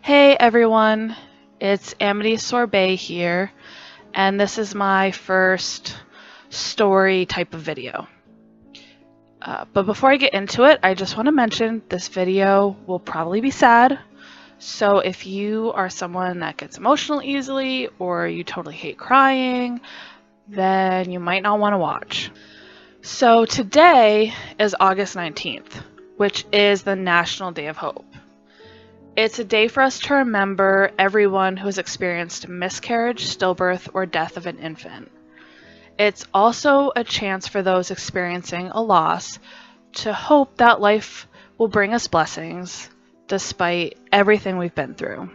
Hey everyone, it's Amity Sorbet here, and this is my first story type of video. But before I get into it, I just want to mention this video will probably be sad, so if you are someone that gets emotional easily or you totally hate crying, then you might not want to watch. So today is August 19th, which is the National Day of Hope. It's a day for us to remember everyone who has experienced miscarriage, stillbirth, or death of an infant. It's also a chance for those experiencing a loss to hope that life will bring us blessings despite everything we've been through.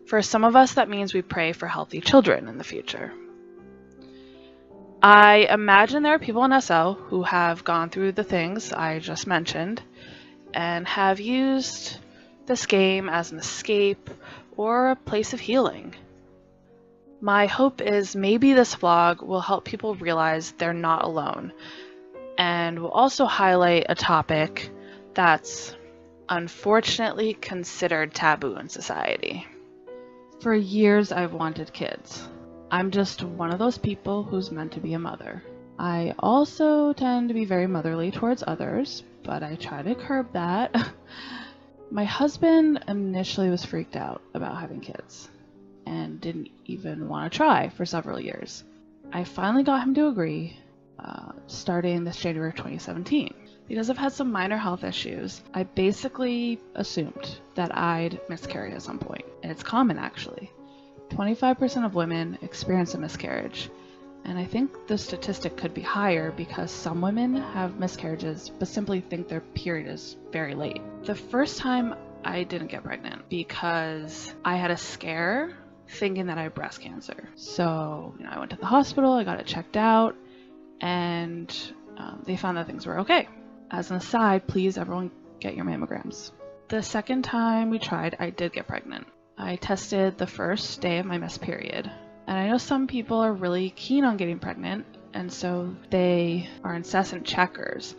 For some of us, that means we pray for healthy children in the future. I imagine there are people in SL who have gone through the things I just mentioned and have used this game as an escape or a place of healing. My hope is maybe this vlog will help people realize they're not alone and will also highlight a topic that's unfortunately considered taboo in society. For years I've wanted kids. I'm just one of those people who's meant to be a mother. I also tend to be very motherly towards others, but I try to curb that. My husband initially was freaked out about having kids and didn't even want to try for several years. I finally got him to agree starting this January of 2017. Because I've had some minor health issues, I basically assumed that I'd miscarry at some point. And it's common actually. 25% of women experience a miscarriage. And I think the statistic could be higher because some women have miscarriages but simply think their period is very late. The first time I didn't get pregnant because I had a scare thinking that I had breast cancer. So, I went to the hospital, I got it checked out, and they found that things were okay. As an aside, please everyone get your mammograms. The second time we tried, I did get pregnant. I tested the first day of my missed period. And I know some people are really keen on getting pregnant, and so they are incessant checkers.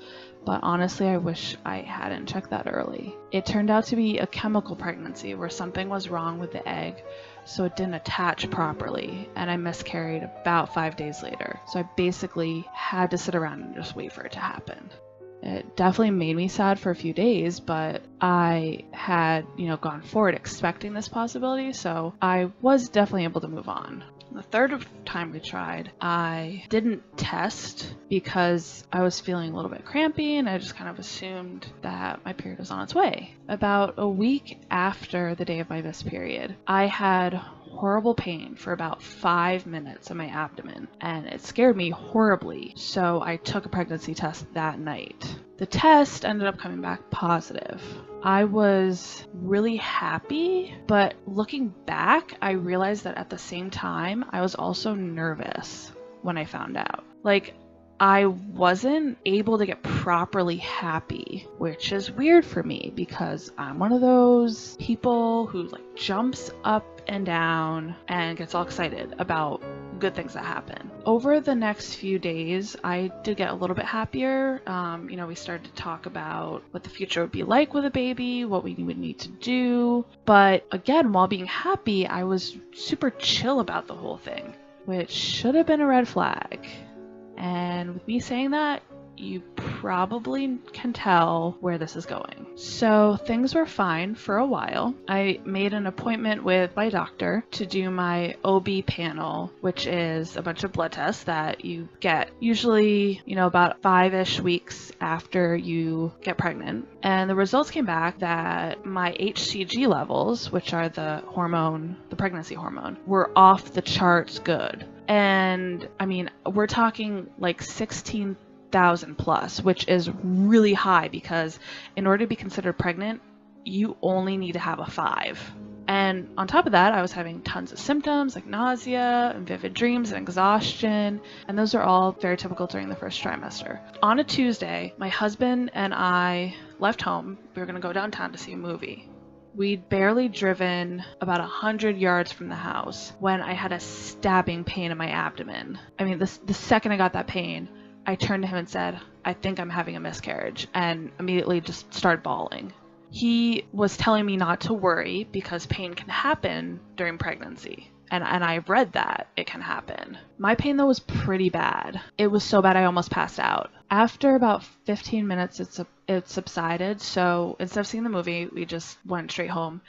But honestly, I wish I hadn't checked that early. It turned out to be a chemical pregnancy where something was wrong with the egg, so it didn't attach properly, and I miscarried about 5 days later. So I basically had to sit around and just wait for it to happen. It definitely made me sad for a few days, but I had, gone forward expecting this possibility, so I was definitely able to move on. The third time we tried, I didn't test because I was feeling a little bit crampy and I just kind of assumed that my period was on its way. About a week after the day of my missed period, I had horrible pain for about 5 minutes in my abdomen, and it scared me horribly, so I took a pregnancy test that night. The test ended up coming back positive. I was really happy, but looking back, I realized that at the same time, I was also nervous when I found out. I wasn't able to get properly happy, which is weird for me because I'm one of those people who jumps up and down and gets all excited about good things that happen. Over the next few days, I did get a little bit happier. We started to talk about what the future would be like with a baby, what we would need to do. But again, while being happy, I was super chill about the whole thing, which should have been a red flag. And with me saying that, you probably can tell where this is going. So things were fine for a while. I made an appointment with my doctor to do my OB panel, which is a bunch of blood tests that you get usually, about 5-ish weeks after you get pregnant. And the results came back that my HCG levels, which are the pregnancy hormone, were off the charts good. And we're talking 16,000 plus, which is really high because in order to be considered pregnant, you only need to have a 5. And on top of that, I was having tons of symptoms like nausea and vivid dreams and exhaustion, and those are all very typical during the first trimester. On a Tuesday, my husband and I left home. We were going to go downtown to see a movie. We'd barely driven about 100 yards from the house when I had a stabbing pain in my abdomen. The second I got that pain, I turned to him and said, "I think I'm having a miscarriage," and immediately just started bawling. He was telling me not to worry because pain can happen during pregnancy. And I read that it can happen. My pain, though, was pretty bad. It was so bad I almost passed out. After about 15 minutes, it subsided. So instead of seeing the movie, we just went straight home.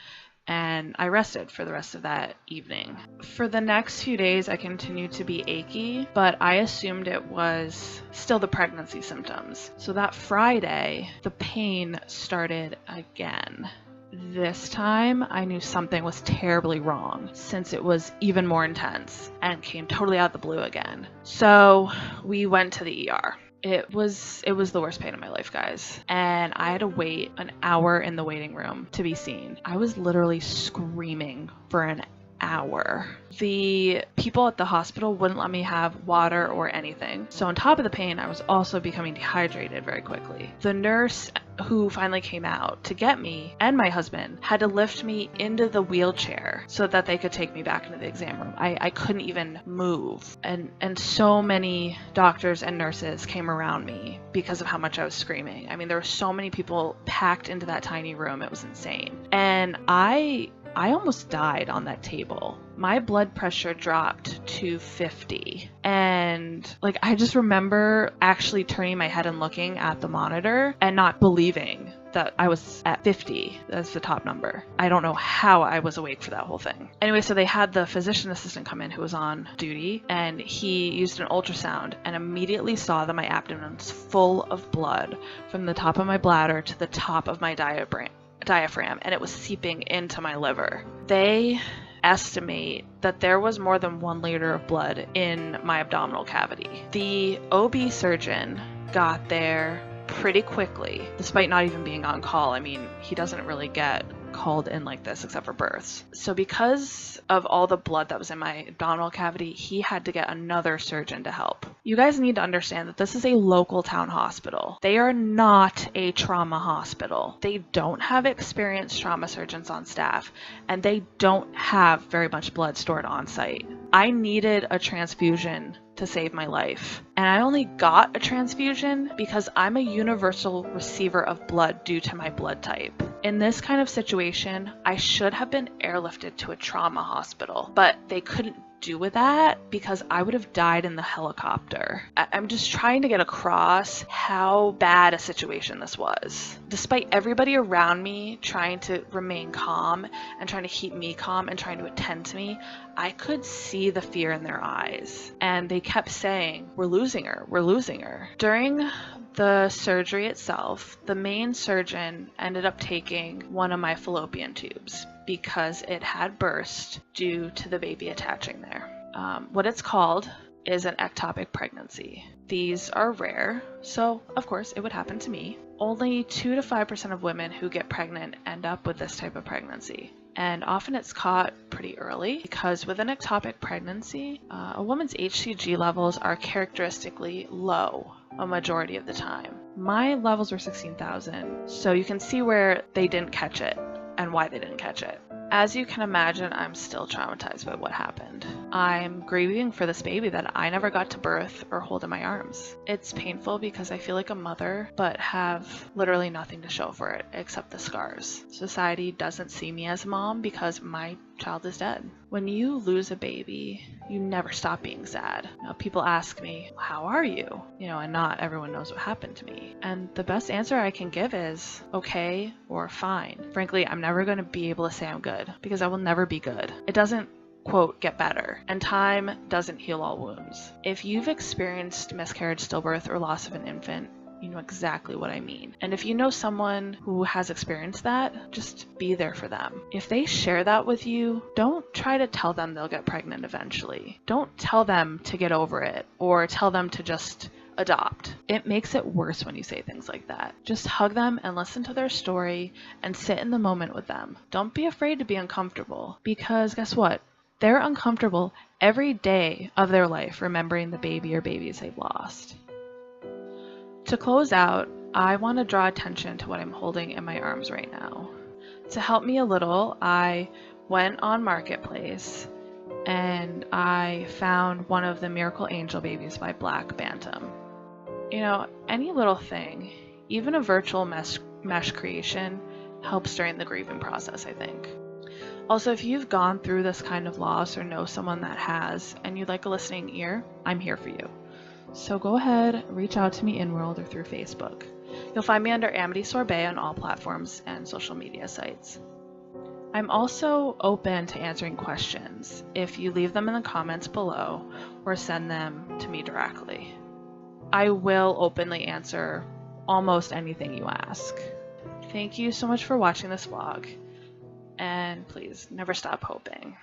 And I rested for the rest of that evening. For the next few days, I continued to be achy, but I assumed it was still the pregnancy symptoms. So that Friday, the pain started again. This time, I knew something was terribly wrong since it was even more intense and came totally out of the blue again. So we went to the ER. It was the worst pain of my life, guys. And I had to wait an hour in the waiting room to be seen. I was literally screaming for an hour. The people at the hospital wouldn't let me have water or anything. So on top of the pain, I was also becoming dehydrated very quickly. The nurse who finally came out to get me and my husband had to lift me into the wheelchair so that they could take me back into the exam room. I couldn't even move. And so many doctors and nurses came around me because of how much I was screaming. I mean, there were so many people packed into that tiny room. It was insane. And I almost died on that table. My blood pressure dropped to 50. And I just remember actually turning my head and looking at the monitor and not believing that I was at 50. That's the top number. I don't know how I was awake for that whole thing. Anyway, so they had the physician assistant come in who was on duty, and he used an ultrasound and immediately saw that my abdomen was full of blood from the top of my bladder to the top of my diaphragm, and it was seeping into my liver. They estimate that there was more than 1 liter of blood in my abdominal cavity. The OB surgeon got there pretty quickly, despite not even being on call. I mean, he doesn't really get called in like this except for births. So because of all the blood that was in my abdominal cavity, he had to get another surgeon to help. You guys need to understand that this is a local town hospital. They are not a trauma hospital. They don't have experienced trauma surgeons on staff, and they don't have very much blood stored on site. I needed a transfusion to save my life. And I only got a transfusion because I'm a universal receiver of blood due to my blood type. In this kind of situation, I should have been airlifted to a trauma hospital, but they couldn't do with that because I would have died in the helicopter. I'm just trying to get across how bad a situation this was. Despite everybody around me trying to remain calm and trying to keep me calm and trying to attend to me, I could see the fear in their eyes. And they kept saying, "We're losing her, we're losing her." During the surgery itself, the main surgeon ended up taking one of my fallopian tubes because it had burst due to the baby attaching there. What it's called is an ectopic pregnancy. These are rare, so of course it would happen to me. Only 2 to 5% of women who get pregnant end up with this type of pregnancy. And often it's caught pretty early because with an ectopic pregnancy, a woman's HCG levels are characteristically low a majority of the time. My levels were 16,000, so you can see where they didn't catch it and why they didn't catch it. As you can imagine, I'm still traumatized by what happened. I'm grieving for this baby that I never got to birth or hold in my arms. It's painful because I feel like a mother, but have literally nothing to show for it except the scars. Society doesn't see me as a mom because my child is dead. When you lose a baby, you never stop being sad. People ask me, "How are you?" And not everyone knows what happened to me. And the best answer I can give is okay or fine. Frankly, I'm never going to be able to say I'm good because I will never be good. It doesn't, quote, get better, and time doesn't heal all wounds. If you've experienced miscarriage, stillbirth, or loss of an infant, you know exactly what I mean. And if you know someone who has experienced that, just be there for them. If they share that with you, don't try to tell them they'll get pregnant eventually. Don't tell them to get over it or tell them to just adopt. It makes it worse when you say things like that. Just hug them and listen to their story and sit in the moment with them. Don't be afraid to be uncomfortable because guess what? They're uncomfortable every day of their life remembering the baby or babies they've lost. To close out, I want to draw attention to what I'm holding in my arms right now. To help me a little, I went on Marketplace and I found one of the Miracle Angel babies by Black Bantam. Any little thing, even a virtual mesh creation, helps during the grieving process, I think. Also, if you've gone through this kind of loss or know someone that has, and you'd like a listening ear, I'm here for you. So go ahead, reach out to me in world or through Facebook. You'll find me under Amity Sorbet on all platforms and social media sites. I'm also open to answering questions if you leave them in the comments below or send them to me directly. I will openly answer almost anything you ask. Thank you so much for watching this vlog, and please never stop hoping.